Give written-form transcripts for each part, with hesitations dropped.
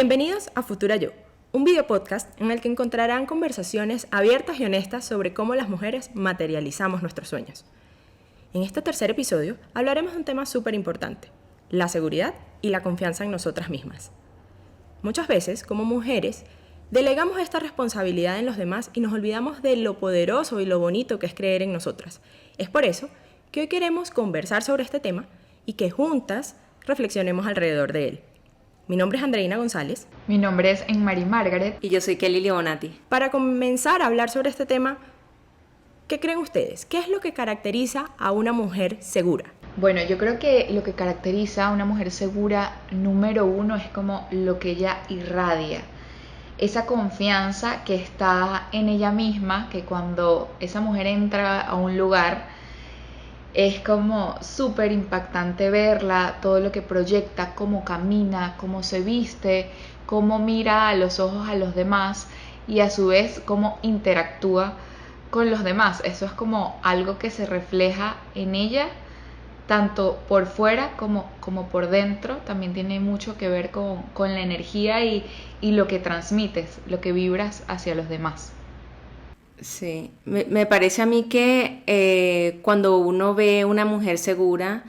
Bienvenidos a Futura Yo, un video podcast en el que encontrarán conversaciones abiertas y honestas sobre cómo las mujeres materializamos nuestros sueños. En este tercer episodio hablaremos de un tema súper importante, la seguridad y la confianza en nosotras mismas. Muchas veces, como mujeres, delegamos esta responsabilidad en los demás y nos olvidamos de lo poderoso y lo bonito que es creer en nosotras. Es por eso que hoy queremos conversar sobre este tema y que juntas reflexionemos alrededor de él. Mi nombre es Andreina González. Mi nombre es Enmari Margaret. Y yo soy Kelly Leonati. Para comenzar a hablar sobre este tema, ¿qué creen ustedes? ¿Qué es lo que caracteriza a una mujer segura? Bueno, yo creo que lo que caracteriza a una mujer segura, número uno, es como lo que ella irradia. Esa confianza que está en ella misma, que cuando esa mujer entra a un lugar, es como súper impactante verla, todo lo que proyecta, cómo camina, cómo se viste, cómo mira a los ojos a los demás y a su vez cómo interactúa con los demás. Eso es como algo que se refleja en ella, tanto por fuera como por dentro. También tiene mucho que ver con la energía y lo que transmites, lo que vibras hacia los demás. Sí, me parece a mí que cuando uno ve una mujer segura,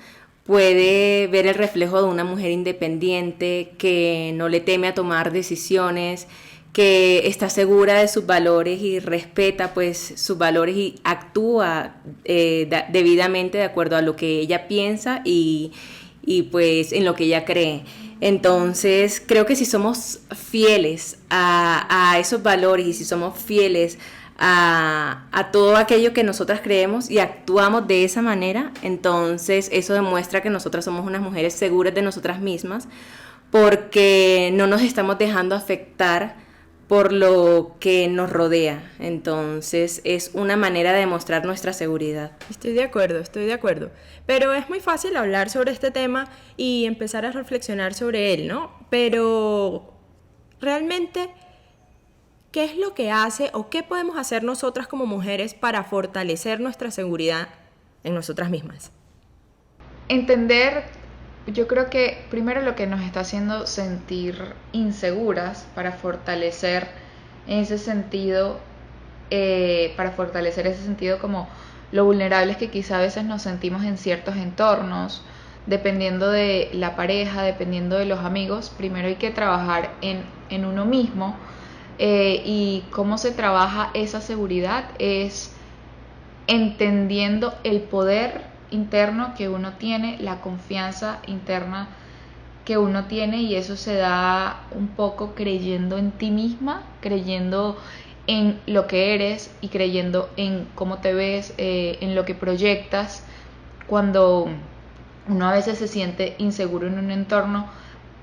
puede ver el reflejo de una mujer independiente, que no le teme a tomar decisiones, que está segura de sus valores y respeta pues sus valores y actúa debidamente de acuerdo a lo que ella piensa y pues en lo que ella cree. Entonces creo que si somos fieles a esos valores y si somos fieles a todo aquello que nosotras creemos y actuamos de esa manera, entonces eso demuestra que nosotras somos unas mujeres seguras de nosotras mismas, porque no nos estamos dejando afectar por lo que nos rodea. Entonces es una manera de demostrar nuestra seguridad. Estoy de acuerdo. Pero es muy fácil hablar sobre este tema y empezar a reflexionar sobre él, ¿no? Pero realmente, ¿qué es lo que hace o qué podemos hacer nosotras como mujeres para fortalecer nuestra seguridad en nosotras mismas? Entender, yo creo que primero lo que nos está haciendo sentir inseguras, para fortalecer ese sentido como lo vulnerables que quizá a veces nos sentimos en ciertos entornos, dependiendo de la pareja, dependiendo de los amigos. Primero hay que trabajar en uno mismo. Y cómo se trabaja esa seguridad es entendiendo el poder interno que uno tiene, la confianza interna que uno tiene, y eso se da un poco creyendo en ti misma, creyendo en lo que eres y creyendo en cómo te ves, en lo que proyectas. Cuando uno a veces se siente inseguro en un entorno,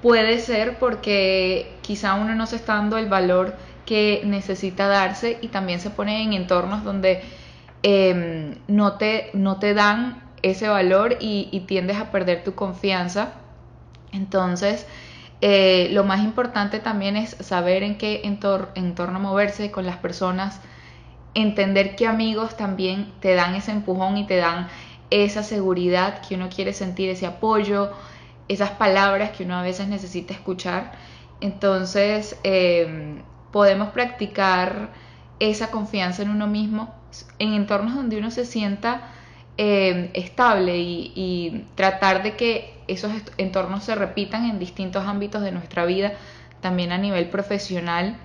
puede ser porque quizá uno no se está dando el valor que necesita darse, y también se pone en entornos donde no te dan ese valor y tiendes a perder tu confianza. Entonces lo más importante también es saber en qué entorno moverse con las personas, entender que amigos también te dan ese empujón y te dan esa seguridad que uno quiere sentir, ese apoyo, esas palabras que uno a veces necesita escuchar. Entonces podemos practicar esa confianza en uno mismo en entornos donde uno se sienta estable y tratar de que esos entornos se repitan en distintos ámbitos de nuestra vida. También a nivel profesional,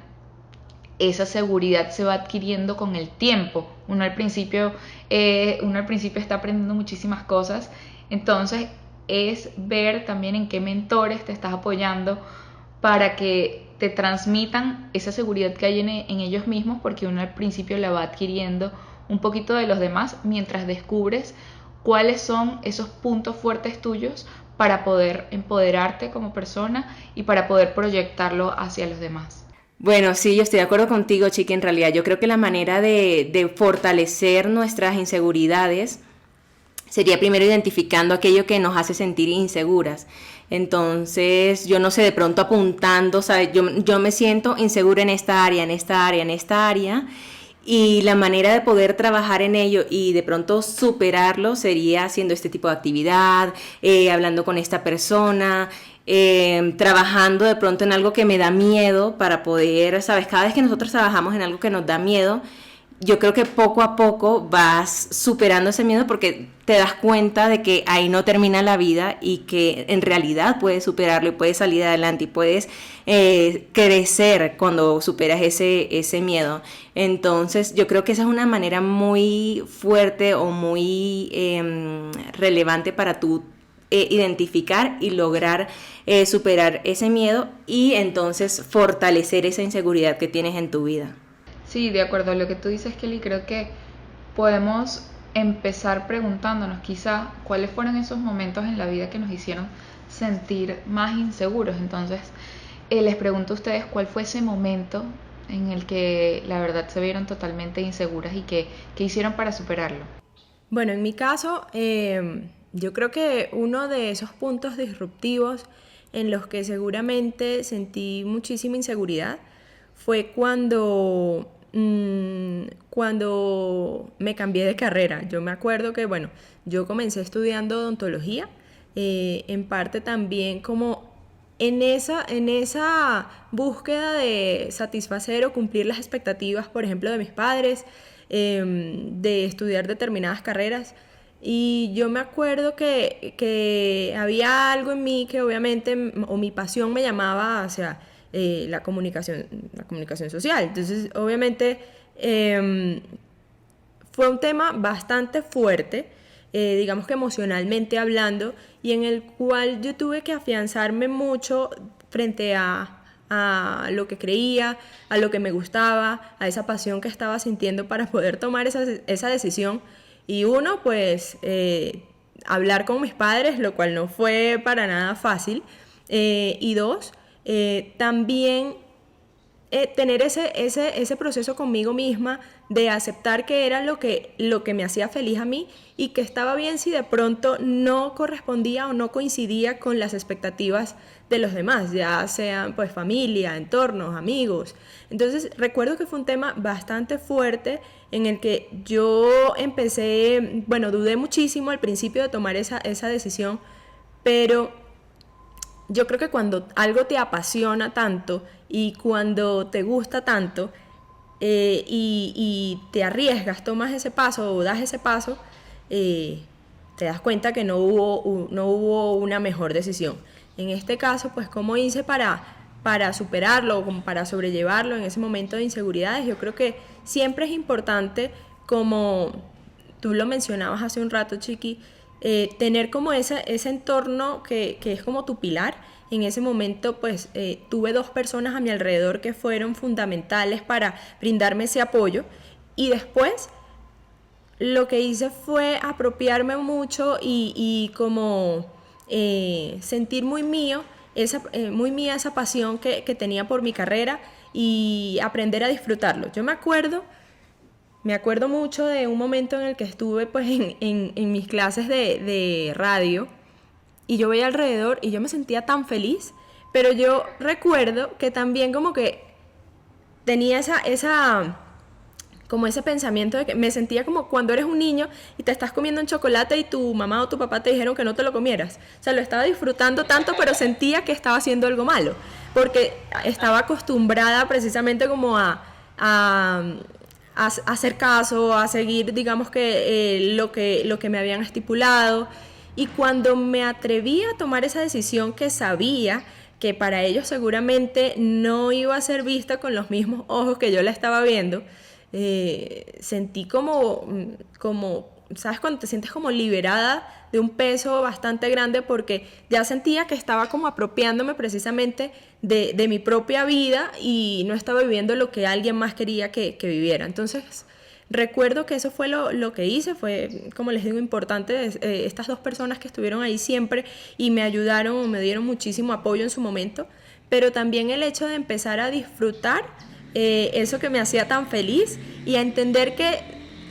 esa seguridad se va adquiriendo con el tiempo. Uno al principio está aprendiendo muchísimas cosas, entonces es ver también en qué mentores te estás apoyando para que te transmitan esa seguridad que hay en ellos mismos, porque uno al principio la va adquiriendo un poquito de los demás mientras descubres cuáles son esos puntos fuertes tuyos para poder empoderarte como persona y para poder proyectarlo hacia los demás. Bueno, sí, yo estoy de acuerdo contigo, Chiqui. En realidad yo creo que la manera de fortalecer nuestras inseguridades sería primero identificando aquello que nos hace sentir inseguras. Entonces, yo no sé, de pronto apuntando, ¿sabes? Yo me siento insegura en esta área, Y la manera de poder trabajar en ello y de pronto superarlo sería haciendo este tipo de actividad, hablando con esta persona, trabajando de pronto en algo que me da miedo para poder, ¿sabes? Cada vez que nosotros trabajamos en algo que nos da miedo, yo creo que poco a poco vas superando ese miedo porque te das cuenta de que ahí no termina la vida y que en realidad puedes superarlo y puedes salir adelante y puedes crecer cuando superas ese miedo. Entonces yo creo que esa es una manera muy fuerte o muy relevante para tú identificar y lograr superar ese miedo y entonces fortalecer esa inseguridad que tienes en tu vida. Sí, de acuerdo a lo que tú dices, Kelly, creo que podemos empezar preguntándonos quizá cuáles fueron esos momentos en la vida que nos hicieron sentir más inseguros. Entonces, les pregunto a ustedes cuál fue ese momento en el que la verdad se vieron totalmente inseguras y qué hicieron para superarlo. Bueno, en mi caso, yo creo que uno de esos puntos disruptivos en los que seguramente sentí muchísima inseguridad fue cuando me cambié de carrera. Yo me acuerdo que, bueno, yo comencé estudiando odontología, en parte también como en esa búsqueda de satisfacer o cumplir las expectativas, por ejemplo, de mis padres, de estudiar determinadas carreras. Y yo me acuerdo que había algo en mí que obviamente, o mi pasión me llamaba hacia la comunicación social. Entonces, obviamente, fue un tema bastante fuerte, digamos que emocionalmente hablando, y en el cual yo tuve que afianzarme mucho frente a lo que creía, a lo que me gustaba, a esa pasión que estaba sintiendo para poder tomar esa decisión. Y uno, pues, hablar con mis padres, lo cual no fue para nada fácil. Y dos, también tener ese proceso conmigo misma de aceptar que era lo que me hacía feliz a mí y que estaba bien si de pronto no correspondía o no coincidía con las expectativas de los demás, ya sean pues familia, entornos, amigos. Entonces recuerdo que fue un tema bastante fuerte en el que yo empecé, bueno, dudé muchísimo al principio de tomar esa decisión, pero yo creo que cuando algo te apasiona tanto y cuando te gusta tanto y te arriesgas, tomas ese paso o das ese paso, te das cuenta que no hubo una mejor decisión. En este caso, pues, ¿cómo hice para superarlo, como para sobrellevarlo en ese momento de inseguridades? Yo creo que siempre es importante, como tú lo mencionabas hace un rato, Chiqui, tener como ese entorno que es como tu pilar. En ese momento, pues, tuve 2 personas a mi alrededor que fueron fundamentales para brindarme ese apoyo. Y después, lo que hice fue apropiarme mucho y como sentir muy mía esa pasión que tenía por mi carrera y aprender a disfrutarlo. Yo me acuerdo mucho de un momento en el que estuve pues en mis clases de radio y yo veía alrededor y yo me sentía tan feliz, pero yo recuerdo que también como que tenía como ese pensamiento de que me sentía como cuando eres un niño y te estás comiendo un chocolate y tu mamá o tu papá te dijeron que no te lo comieras. O sea, lo estaba disfrutando tanto, pero sentía que estaba haciendo algo malo, porque estaba acostumbrada precisamente como a hacer caso, a seguir, digamos que lo que me habían estipulado. Y cuando me atreví a tomar esa decisión que sabía que para ellos seguramente no iba a ser vista con los mismos ojos que yo la estaba viendo, sentí como, ¿sabes? Cuando te sientes como liberada de un peso bastante grande, porque ya sentía que estaba como apropiándome precisamente de mi propia vida y no estaba viviendo lo que alguien más quería que viviera. Entonces recuerdo que eso fue lo que hice, fue, como les digo, importante, estas 2 personas que estuvieron ahí siempre y me ayudaron, me dieron muchísimo apoyo en su momento, pero también el hecho de empezar a disfrutar eso que me hacía tan feliz y a entender que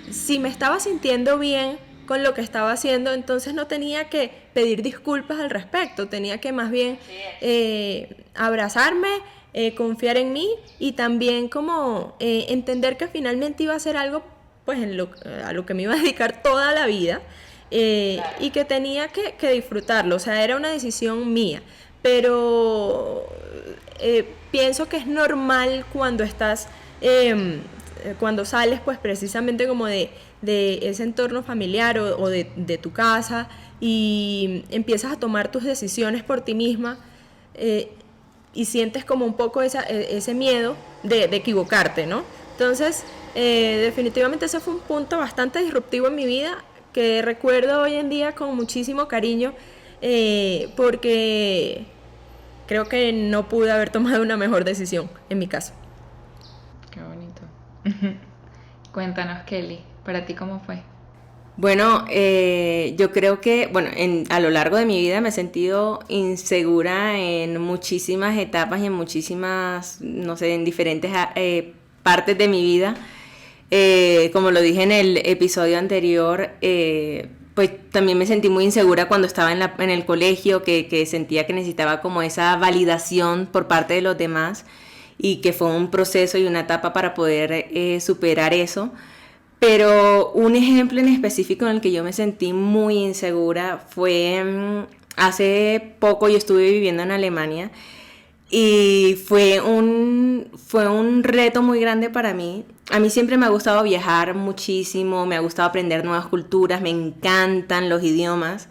si me estaba sintiendo bien con lo que estaba haciendo, entonces no tenía que pedir disculpas al respecto, tenía que más bien abrazarme, confiar en mí y también como entender que finalmente iba a ser algo pues a lo que me iba a dedicar toda la vida. Y que tenía que disfrutarlo, o sea, era una decisión mía, pero pienso que es normal cuando estás, cuando sales pues precisamente como de ese entorno familiar o de tu casa y empiezas a tomar tus decisiones por ti misma y sientes como un poco ese miedo de equivocarte, ¿no? Entonces, definitivamente ese fue un punto bastante disruptivo en mi vida que recuerdo hoy en día con muchísimo cariño porque creo que no pude haber tomado una mejor decisión en mi caso. Qué bonito. Cuéntanos, Kelly, ¿para ti cómo fue? Bueno, yo creo que, bueno, a lo largo de mi vida me he sentido insegura en muchísimas etapas y en muchísimas, no sé, en diferentes partes de mi vida. Como lo dije en el episodio anterior, pues también me sentí muy insegura cuando estaba en el colegio, que sentía que necesitaba como esa validación por parte de los demás y que fue un proceso y una etapa para poder superar eso. Pero un ejemplo en específico en el que yo me sentí muy insegura fue hace poco yo estuve viviendo en Alemania y fue un reto muy grande para mí. A mí siempre me ha gustado viajar muchísimo, me ha gustado aprender nuevas culturas, me encantan los idiomas,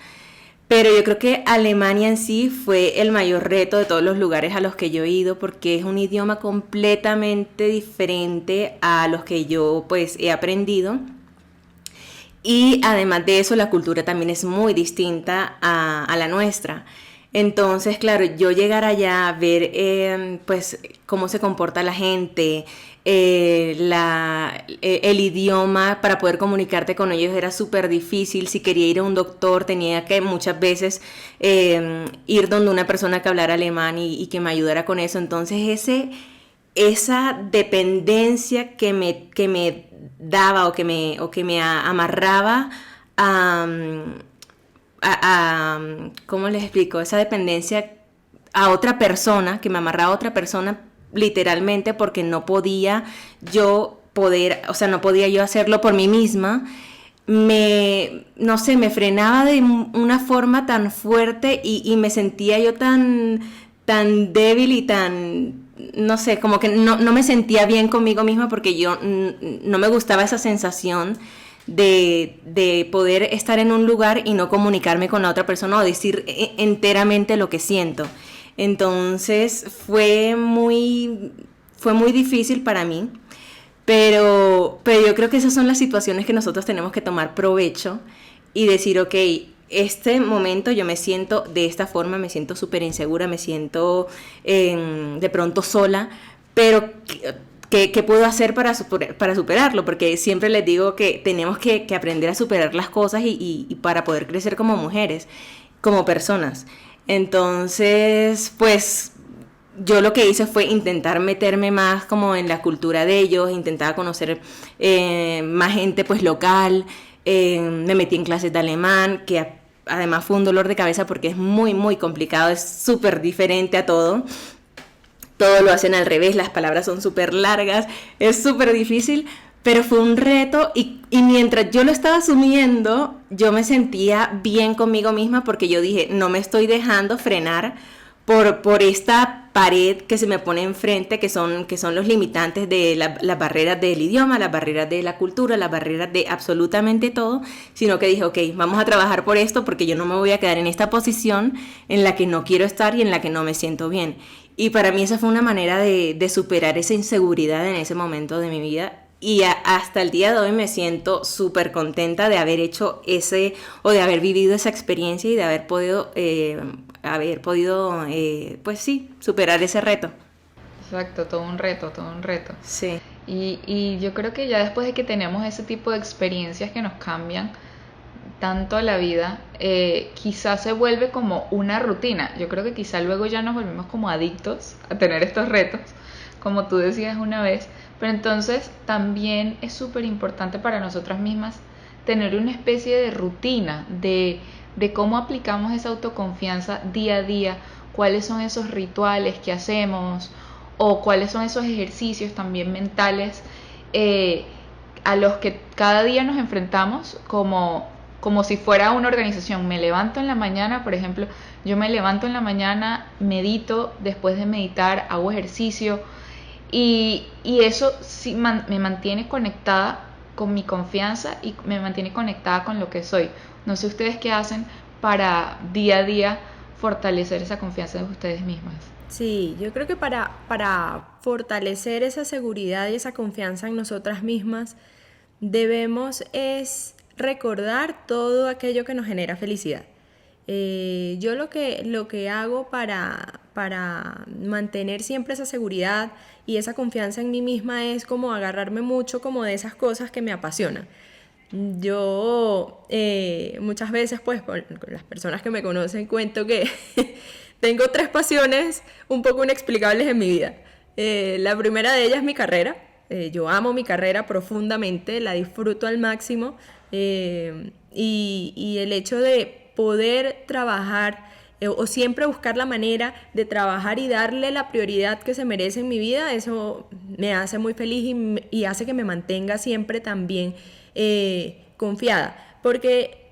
pero yo creo que Alemania en sí fue el mayor reto de todos los lugares a los que yo he ido porque es un idioma completamente diferente a los que yo pues he aprendido. Y además de eso, la cultura también es muy distinta a la nuestra. Entonces, claro, yo llegar allá a ver pues cómo se comporta la gente, el idioma para poder comunicarte con ellos era súper difícil. Si quería ir a un doctor tenía que muchas veces ir donde una persona que hablara alemán y que me ayudara con eso. Entonces esa dependencia que me daba o que me amarraba ¿cómo les explico? Esa dependencia a otra persona, que me amarraba a otra persona literalmente porque no podía yo hacerlo por mí misma, no sé, me frenaba de una forma tan fuerte y me sentía yo tan débil y tan, no sé, como que no me sentía bien conmigo misma porque yo no me gustaba esa sensación de poder estar en un lugar y no comunicarme con la otra persona o decir enteramente lo que siento. Entonces fue muy difícil para mí, pero yo creo que esas son las situaciones que nosotros tenemos que tomar provecho y decir, ok, este momento yo me siento de esta forma, me siento súper insegura, me siento de pronto sola, pero ¿qué puedo hacer para superarlo? Porque siempre les digo que tenemos que aprender a superar las cosas y para poder crecer como mujeres, como personas. Entonces, pues yo lo que hice fue intentar meterme más como en la cultura de ellos, intentaba conocer más gente pues local, me metí en clases de alemán, que además fue un dolor de cabeza porque es muy, muy complicado, es súper diferente a todo. Todo lo hacen al revés, las palabras son súper largas, es súper difícil, pero fue un reto y mientras yo lo estaba asumiendo, yo me sentía bien conmigo misma porque yo dije, no me estoy dejando frenar por esta pared que se me pone enfrente, que son los limitantes de las barreras del idioma, las barreras de la cultura, las barreras de absolutamente todo, sino que dije, ok, vamos a trabajar por esto porque yo no me voy a quedar en esta posición en la que no quiero estar y en la que no me siento bien. Y para mí esa fue una manera de superar esa inseguridad en ese momento de mi vida. Y hasta el día de hoy me siento súper contenta de haber hecho de haber vivido esa experiencia y de haber podido, pues sí, superar ese reto. Exacto, todo un reto. Sí. Y yo creo que ya después de que tenemos ese tipo de experiencias que nos cambian tanto la vida, quizás se vuelve como una rutina. Yo creo que quizá luego ya nos volvemos como adictos a tener estos retos, como tú decías una vez. Pero entonces también es súper importante para nosotras mismas tener una especie de rutina de cómo aplicamos esa autoconfianza día a día, cuáles son esos rituales que hacemos o cuáles son esos ejercicios también mentales a los que cada día nos enfrentamos como si fuera una organización. Me levanto en la mañana, por ejemplo, yo me levanto en la mañana, medito, después de meditar hago ejercicio y eso sí me mantiene conectada con mi confianza y me mantiene conectada con lo que soy. No sé ustedes qué hacen para día a día fortalecer esa confianza de ustedes mismas. Sí, yo creo que para fortalecer esa seguridad y esa confianza en nosotras mismas, debemos es recordar todo aquello que nos genera felicidad. Yo lo que hago para mantener siempre esa seguridad y esa confianza en mí misma es como agarrarme mucho como de esas cosas que me apasionan. Yo muchas veces pues con las personas que me conocen cuento que tengo 3 pasiones un poco inexplicables en mi vida. La primera de ellas es mi carrera. Yo amo mi carrera profundamente, la disfruto al máximo y el hecho de poder trabajar o siempre buscar la manera de trabajar y darle la prioridad que se merece en mi vida, eso me hace muy feliz y hace que me mantenga siempre también confiada, porque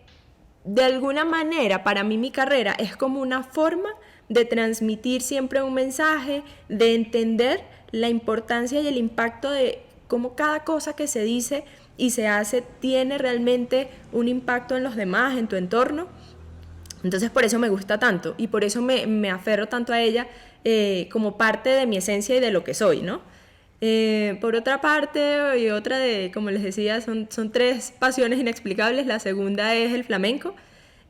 de alguna manera para mí mi carrera es como una forma de transmitir siempre un mensaje, de entender la importancia y el impacto de cómo cada cosa que se dice y se hace tiene realmente un impacto en los demás, en tu entorno. Entonces por eso me gusta tanto y por eso me aferro tanto a ella como parte de mi esencia y de lo que soy, ¿no? Por otra parte, y otra de, como les decía, son 3 pasiones inexplicables. La segunda es el flamenco,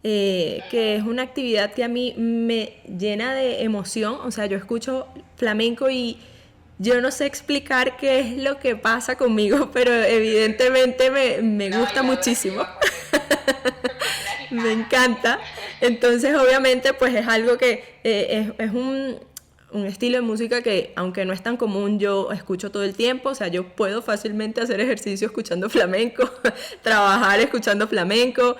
que es una actividad que a mí me llena de emoción. O sea, yo escucho flamenco y yo no sé explicar qué es lo que pasa conmigo, pero evidentemente me gusta muchísimo. Me encanta. Entonces, obviamente, pues es algo que es un estilo de música que, aunque no es tan común, yo escucho todo el tiempo. O sea, yo puedo fácilmente hacer ejercicio escuchando flamenco, trabajar escuchando flamenco,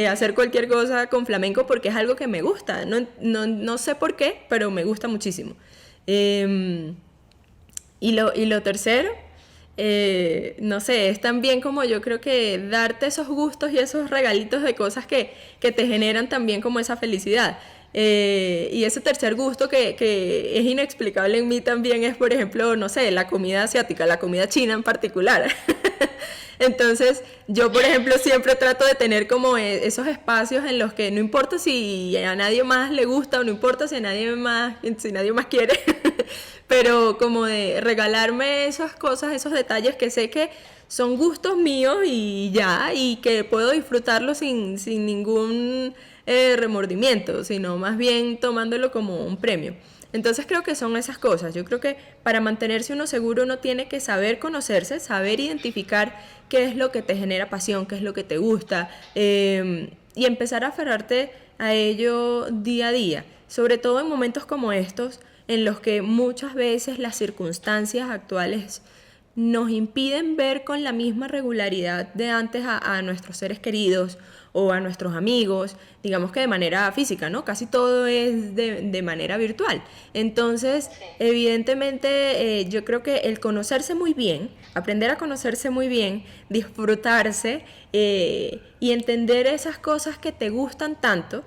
hacer cualquier cosa con flamenco porque es algo que me gusta. No sé por qué, pero me gusta muchísimo. Y lo tercero, no sé, es también como yo creo que darte esos gustos y esos regalitos de cosas que te generan también como esa felicidad. Y ese tercer gusto que es inexplicable en mí también es, por ejemplo, no sé, la comida asiática, la comida china en particular. Entonces, yo, por ejemplo, siempre trato de tener como esos espacios en los que no importa si a nadie más le gusta o no importa si nadie más quiere, pero como de regalarme esas cosas, esos detalles que sé que son gustos míos y ya, y que puedo disfrutarlos sin ningún remordimiento, sino más bien tomándolo como un premio. Entonces creo que son esas cosas. Yo creo que para mantenerse uno seguro uno tiene que saber conocerse, saber identificar qué es lo que te genera pasión, qué es lo que te gusta, y empezar a aferrarte a ello día a día, sobre todo en momentos como estos en los que muchas veces las circunstancias actuales nos impiden ver con la misma regularidad de antes a nuestros seres queridos o a nuestros amigos, digamos que de manera física, ¿no? Casi todo es de manera virtual. Entonces, evidentemente, yo creo que el conocerse muy bien, aprender a conocerse muy bien, disfrutarse y entender esas cosas que te gustan tanto,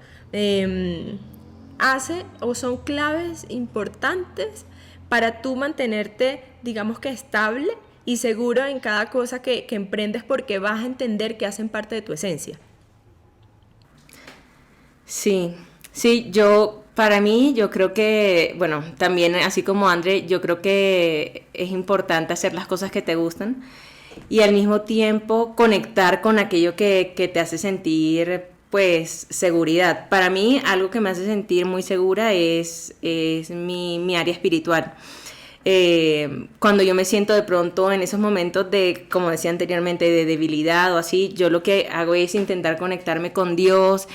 hace o son claves importantes para tú mantenerte, digamos que estable y seguro en cada cosa que emprendes porque vas a entender que hacen parte de tu esencia. Sí, para mí, yo creo que, bueno, también así como André, yo creo que es importante hacer las cosas que te gustan y al mismo tiempo conectar con aquello que te hace sentir, pues, seguridad. Para mí, algo que me hace sentir muy segura es mi área espiritual. Cuando yo me siento de pronto en esos momentos de, como decía anteriormente, de debilidad o así, yo lo que hago es intentar conectarme con Dios,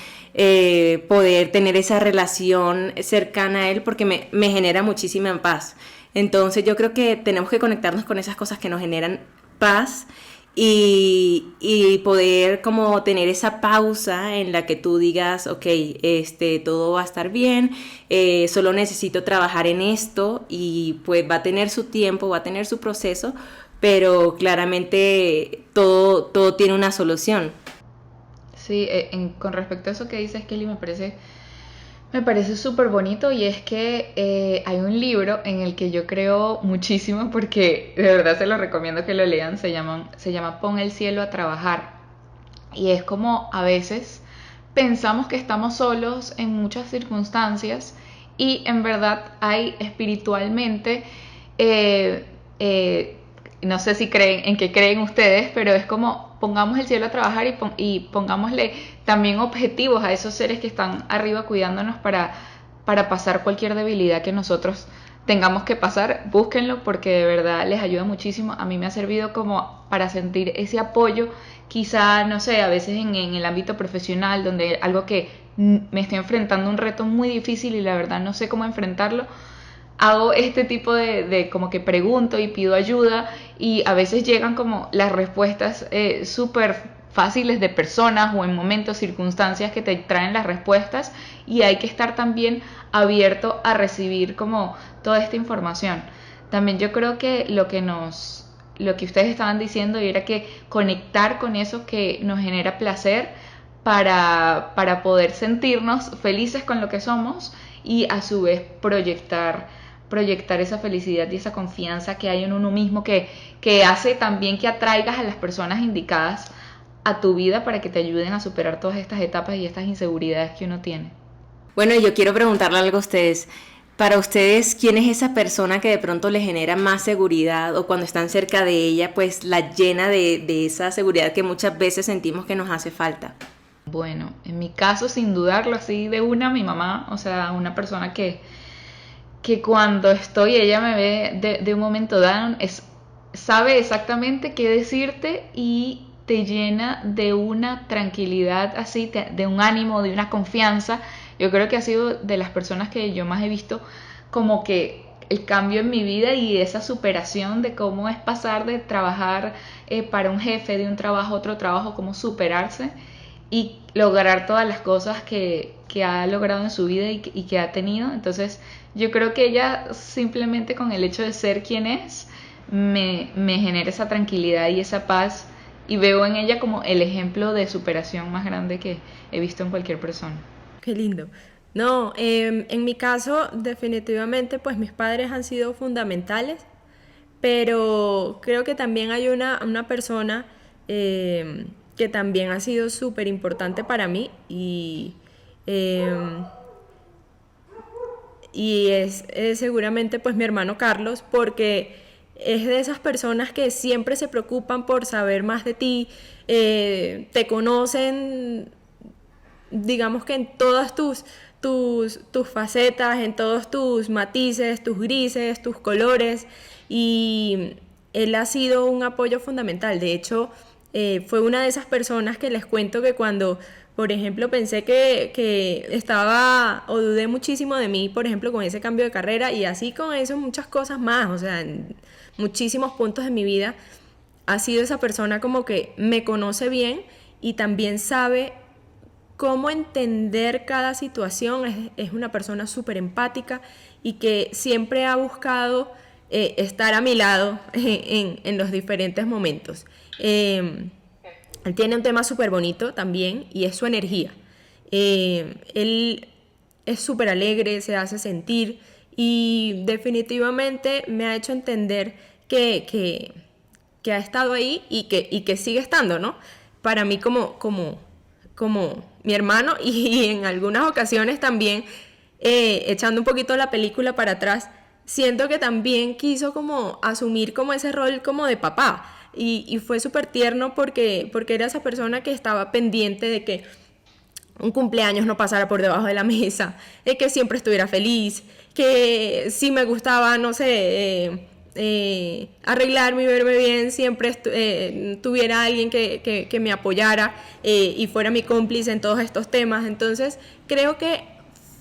poder tener esa relación cercana a Él porque me genera muchísima paz. Entonces yo creo que tenemos que conectarnos con esas cosas que nos generan paz y poder como tener esa pausa en la que tú digas, ok, todo va a estar bien, solo necesito trabajar en esto y pues va a tener su tiempo, va a tener su proceso, pero claramente todo tiene una solución. Sí, con respecto a eso que dices, Kelly, me parece súper bonito, y es que hay un libro en el que yo creo muchísimo, porque de verdad se lo recomiendo que lo lean. Se llama Pon el cielo a trabajar, y es como a veces pensamos que estamos solos en muchas circunstancias, y en verdad hay espiritualmente, eh, eh, no sé si creen en qué creen ustedes, pero es como pongamos el cielo a trabajar y pongámosle también objetivos a esos seres que están arriba cuidándonos para pasar cualquier debilidad que nosotros tengamos que pasar. Búsquenlo, porque de verdad les ayuda muchísimo. A mí me ha servido como para sentir ese apoyo, quizá, no sé, a veces en el ámbito profesional, donde algo que me estoy enfrentando un reto muy difícil y la verdad no sé cómo enfrentarlo. Hago este tipo de como que pregunto y pido ayuda, y a veces llegan como las respuestas súper fáciles de personas o en momentos, circunstancias que te traen las respuestas, y hay que estar también abierto a recibir como toda esta información. También yo creo que lo que ustedes estaban diciendo era que conectar con eso que nos genera placer para poder sentirnos felices con lo que somos, y a su vez proyectar esa felicidad y esa confianza que hay en uno mismo, que hace también que atraigas a las personas indicadas a tu vida para que te ayuden a superar todas estas etapas y estas inseguridades que uno tiene. Bueno, yo quiero preguntarle algo a ustedes. Para ustedes, ¿quién es esa persona que de pronto les genera más seguridad, o cuando están cerca de ella, pues la llena de esa seguridad que muchas veces sentimos que nos hace falta? Bueno, en mi caso, sin dudarlo, así de una, mi mamá, o sea, una persona que cuando ella me ve de un momento down, sabe exactamente qué decirte, y te llena de una tranquilidad así, de un ánimo, de una confianza. Yo creo que ha sido de las personas que yo más he visto como que el cambio en mi vida, y esa superación de cómo es pasar de trabajar para un jefe, de un trabajo a otro trabajo, cómo superarse y lograr todas las cosas que ha logrado en su vida y que ha tenido. Entonces yo creo que ella, simplemente con el hecho de ser quien es, me genera esa tranquilidad y esa paz, y veo en ella como el ejemplo de superación más grande que he visto en cualquier persona. Qué lindo. No, en mi caso, definitivamente, pues mis padres han sido fundamentales, pero creo que también hay una persona que también ha sido súper importante para mí, eh, y es seguramente pues mi hermano Carlos, porque es de esas personas que siempre se preocupan por saber más de ti, te conocen, digamos que en todas tus facetas, en todos tus matices, tus grises, tus colores, y él ha sido un apoyo fundamental. De hecho, fue una de esas personas que les cuento que cuando, por ejemplo, pensé que estaba, o dudé muchísimo de mí, por ejemplo, con ese cambio de carrera, y así con eso muchas cosas más, o sea, en muchísimos puntos de mi vida, ha sido esa persona como que me conoce bien y también sabe cómo entender cada situación. Es una persona súper empática y que siempre ha buscado estar a mi lado en los diferentes momentos. Él tiene un tema súper bonito también, y es su energía. Él es súper alegre, se hace sentir, y definitivamente me ha hecho entender que ha estado ahí y que sigue estando, ¿no? Para mí como mi hermano, y en algunas ocasiones también, echando un poquito la película para atrás, siento que también quiso como asumir como ese rol como de papá, y fue súper tierno porque era esa persona que estaba pendiente de que un cumpleaños no pasara por debajo de la mesa, de que siempre estuviera feliz, que si me gustaba, no sé, arreglarme y verme bien, siempre tuviera alguien que me apoyara y fuera mi cómplice en todos estos temas. Entonces creo que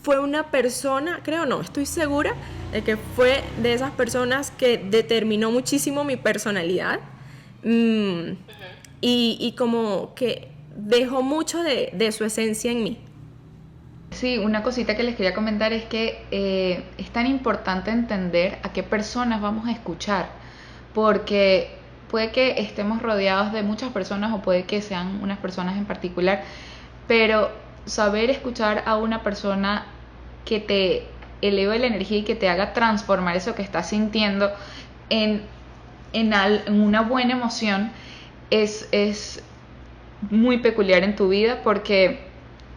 fue una persona, estoy segura de que fue de esas personas que determinó muchísimo mi personalidad, y como que dejó mucho de su esencia en mí. Sí, una cosita que les quería comentar es que es tan importante entender a qué personas vamos a escuchar, porque puede que estemos rodeados de muchas personas o puede que sean unas personas en particular, pero saber escuchar a una persona que te eleve la energía y que te haga transformar eso que estás sintiendo en una buena emoción es muy peculiar en tu vida, porque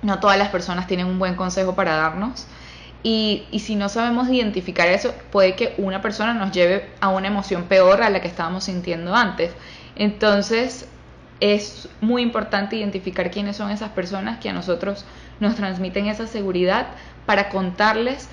no todas las personas tienen un buen consejo para darnos, y si no sabemos identificar eso, puede que una persona nos lleve a una emoción peor a la que estábamos sintiendo antes. Entonces es muy importante identificar quiénes son esas personas que a nosotros nos transmiten esa seguridad para contarles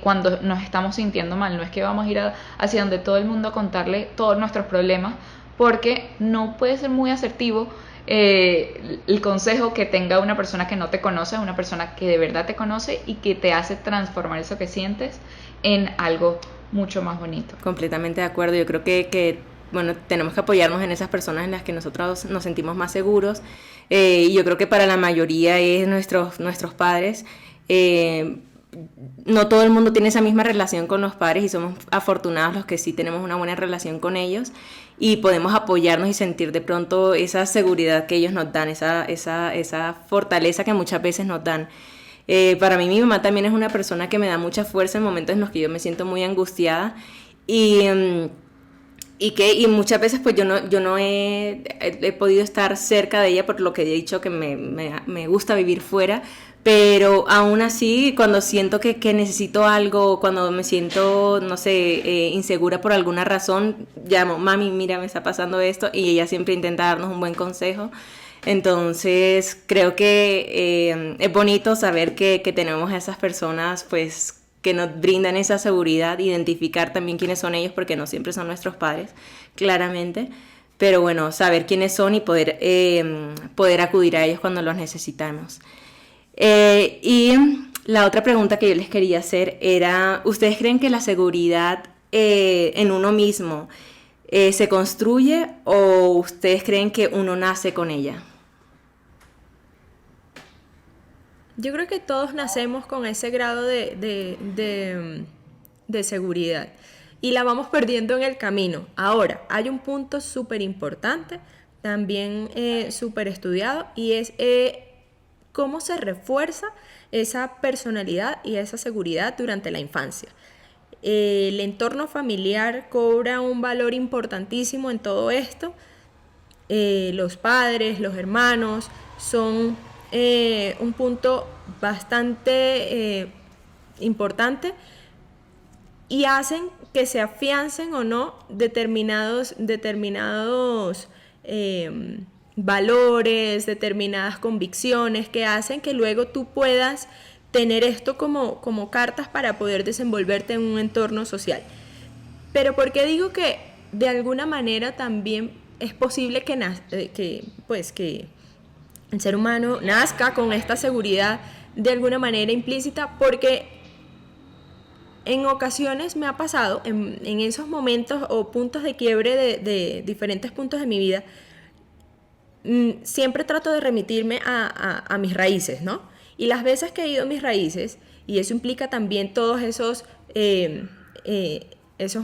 cuando nos estamos sintiendo mal. No es que vamos a ir hacia donde todo el mundo a contarle todos nuestros problemas, porque no puede ser muy asertivo el consejo que tenga una persona que no te conoce, una persona que de verdad te conoce y que te hace transformar eso que sientes en algo mucho más bonito. Completamente de acuerdo. Yo creo que bueno, tenemos que apoyarnos en esas personas en las que nosotros nos sentimos más seguros, y yo creo que para la mayoría es nuestros padres. No todo el mundo tiene esa misma relación con los padres, y somos afortunados los que sí tenemos una buena relación con ellos y podemos apoyarnos y sentir de pronto esa seguridad que ellos nos dan, esa fortaleza que muchas veces nos dan. Para mí mi mamá también es una persona que me da mucha fuerza en momentos en los que yo me siento muy angustiada, y muchas veces pues yo no he podido estar cerca de ella, por lo que he dicho que me gusta vivir fuera, pero aún así cuando siento que necesito algo, cuando me siento, no sé, insegura por alguna razón, llamo: mami, mira, me está pasando esto, y ella siempre intenta darnos un buen consejo. Entonces creo que es bonito saber que tenemos a esas personas pues que nos brindan esa seguridad, identificar también quiénes son ellos, porque no siempre son nuestros padres, claramente, pero bueno, saber quiénes son y poder acudir a ellos cuando los necesitamos. Y la otra pregunta que yo les quería hacer era: ¿ustedes creen que la seguridad en uno mismo se construye, o ustedes creen que uno nace con ella? Yo creo que todos nacemos con ese grado de seguridad y la vamos perdiendo en el camino. Ahora, hay un punto súper importante, también súper estudiado, y es cómo se refuerza esa personalidad y esa seguridad durante la infancia. El entorno familiar cobra un valor importantísimo en todo esto. Los padres, los hermanos son un punto bastante importante, y hacen que se afiancen o no determinados valores, determinadas convicciones, que hacen que luego tú puedas tener esto como cartas para poder desenvolverte en un entorno social. Pero ¿por qué digo que de alguna manera también es posible que el ser humano nazca con esta seguridad de alguna manera implícita? Porque en ocasiones me ha pasado, en esos momentos o puntos de quiebre de diferentes puntos de mi vida, siempre trato de remitirme a mis raíces, ¿no? Y las veces que he ido a mis raíces, y eso implica también todos esos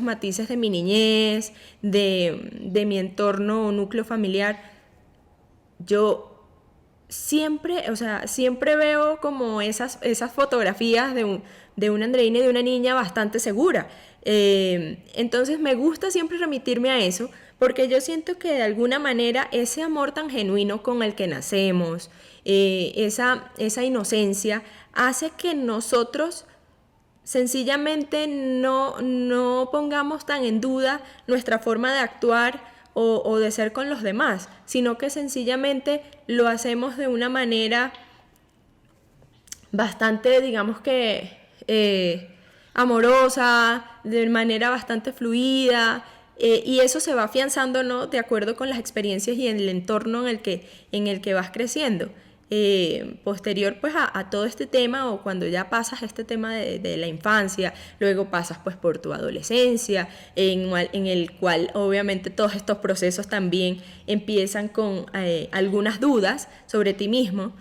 matices de mi niñez, de mi entorno o núcleo familiar, yo siempre veo como esas fotografías de una Andreina y de una niña bastante segura. Entonces me gusta siempre remitirme a eso, porque yo siento que de alguna manera ese amor tan genuino con el que nacemos, esa inocencia, hace que nosotros sencillamente no pongamos tan en duda nuestra forma de actuar o de ser con los demás, sino que sencillamente lo hacemos de una manera bastante, digamos que amorosa, de manera bastante fluida, y eso se va afianzando, ¿no?, de acuerdo con las experiencias y el entorno en el que vas creciendo. posterior pues a todo este tema, o cuando ya pasas este tema de la infancia, luego pasas pues por tu adolescencia, en el cual obviamente todos estos procesos también empiezan con algunas dudas sobre ti mismo.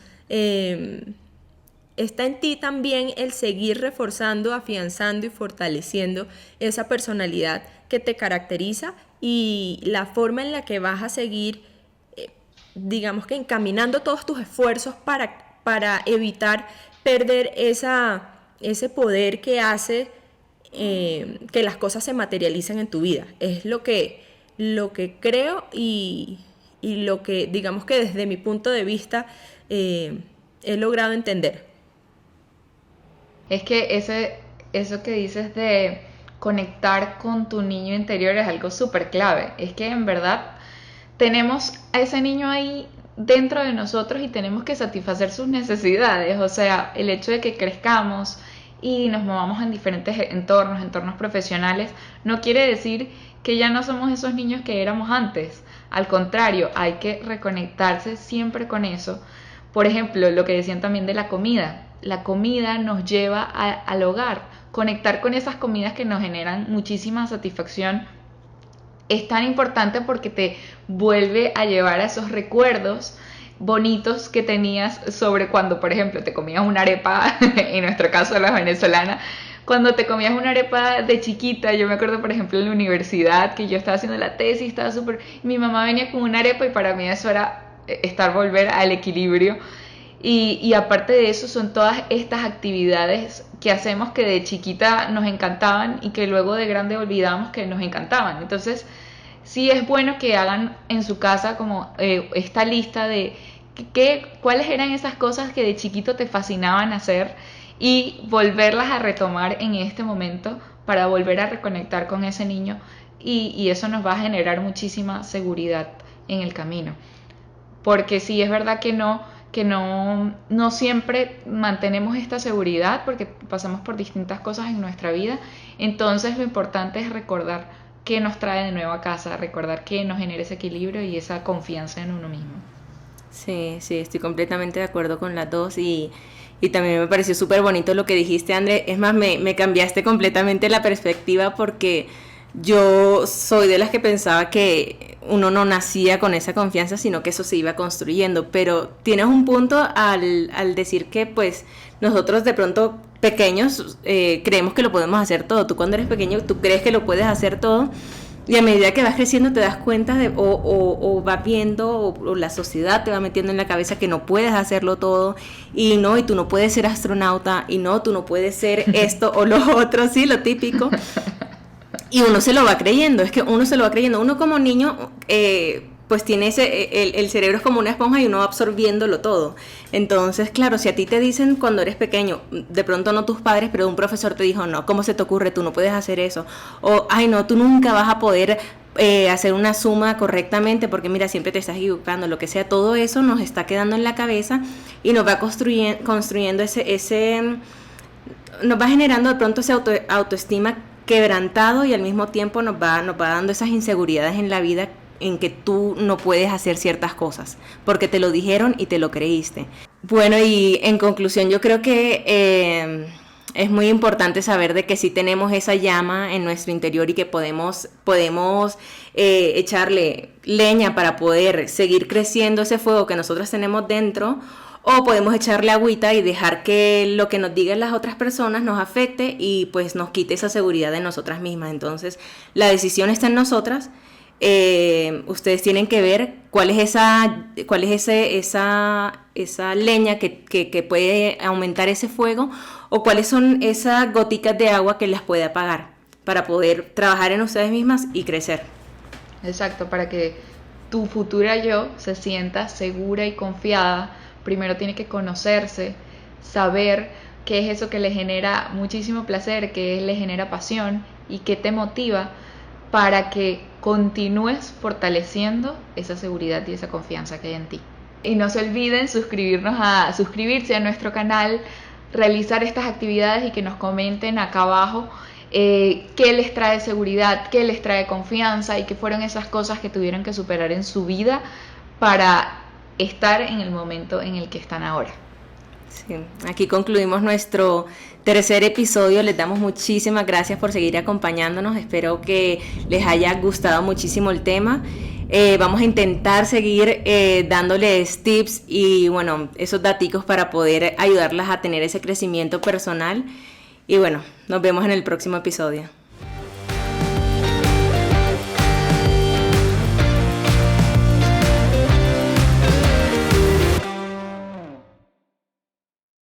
Está en ti también el seguir reforzando, afianzando y fortaleciendo esa personalidad que te caracteriza, y la forma en la que vas a seguir, digamos que encaminando todos tus esfuerzos para evitar perder ese poder que hace que las cosas se materialicen en tu vida. Es lo que creo, y lo que, digamos que desde mi punto de vista, he logrado entender. Es que eso que dices de conectar con tu niño interior es algo súper clave. Es que en verdad tenemos a ese niño ahí dentro de nosotros y tenemos que satisfacer sus necesidades. O sea, el hecho de que crezcamos y nos movamos en diferentes entornos profesionales, no quiere decir que ya no somos esos niños que éramos antes. Al contrario, hay que reconectarse siempre con eso. Por ejemplo, lo que decían también de la comida. La comida nos lleva al hogar. Conectar con esas comidas que nos generan muchísima satisfacción es tan importante, porque te vuelve a llevar a esos recuerdos bonitos que tenías sobre cuando, por ejemplo, te comías una arepa, en nuestro caso la venezolana, cuando te comías una arepa de chiquita. Yo me acuerdo, por ejemplo, en la universidad, que yo estaba haciendo la tesis, estaba súper... Mi mamá venía con una arepa y para mí eso era volver al equilibrio. Y aparte de eso, son todas estas actividades que hacemos que de chiquita nos encantaban y que luego de grande olvidamos que nos encantaban. Entonces, sí es bueno que hagan en su casa como esta lista de cuáles eran esas cosas que de chiquito te fascinaban hacer, y volverlas a retomar en este momento para volver a reconectar con ese niño, y eso nos va a generar muchísima seguridad en el camino. Porque sí es verdad que no siempre mantenemos esta seguridad, porque pasamos por distintas cosas en nuestra vida. Entonces lo importante es recordar qué nos trae de nuevo a casa, recordar qué nos genera ese equilibrio y esa confianza en uno mismo. Sí, estoy completamente de acuerdo con las dos, y también me pareció súper bonito lo que dijiste, André. Es más, me cambiaste completamente la perspectiva, porque yo soy de las que pensaba que uno no nacía con esa confianza, sino que eso se iba construyendo. Pero tienes un punto al decir que pues nosotros de pronto pequeños creemos que lo podemos hacer todo. Tú cuando eres pequeño tú crees que lo puedes hacer todo, y a medida que vas creciendo te das cuenta o vas viendo, o la sociedad te va metiendo en la cabeza que no puedes hacerlo todo, y tú no puedes ser astronauta, y tú no puedes ser esto o lo otro, sí, lo típico. Y uno se lo va creyendo, Uno como niño, pues tiene el cerebro es como una esponja, y uno va absorbiéndolo todo. Entonces, claro, si a ti te dicen cuando eres pequeño, de pronto no tus padres, pero un profesor te dijo, no, ¿cómo se te ocurre? Tú no puedes hacer eso. O, ay, no, tú nunca vas a poder hacer una suma correctamente, porque mira, siempre te estás equivocando, lo que sea. Todo eso nos está quedando en la cabeza, y nos va construyendo nos va generando de pronto esa autoestima quebrantado, y al mismo tiempo nos va dando esas inseguridades en la vida, en que tú no puedes hacer ciertas cosas porque te lo dijeron y te lo creíste. Bueno, y en conclusión, yo creo que es muy importante saber de que sí tenemos esa llama en nuestro interior, y que podemos echarle leña para poder seguir creciendo ese fuego que nosotros tenemos dentro, o podemos echarle agüita y dejar que lo que nos digan las otras personas nos afecte y pues nos quite esa seguridad de nosotras mismas. Entonces, la decisión está en nosotras. Ustedes tienen que ver cuál es esa leña que puede aumentar ese fuego, o cuáles son esas goticas de agua que las puede apagar, para poder trabajar en ustedes mismas y crecer. Exacto, para que tu futura yo se sienta segura y confiada. Primero tiene que conocerse, saber qué es eso que le genera muchísimo placer, qué le genera pasión y qué te motiva, para que continúes fortaleciendo esa seguridad y esa confianza que hay en ti. Y no se olviden suscribirse a nuestro canal, realizar estas actividades, y que nos comenten acá abajo qué les trae seguridad, qué les trae confianza, y qué fueron esas cosas que tuvieron que superar en su vida para estar en el momento en el que están ahora. Sí, aquí concluimos nuestro tercer episodio. Les damos muchísimas gracias por seguir acompañándonos. Espero que les haya gustado muchísimo el tema. Vamos a intentar seguir dándoles tips y bueno, esos daticos para poder ayudarlas a tener ese crecimiento personal. Y bueno, nos vemos en el próximo episodio.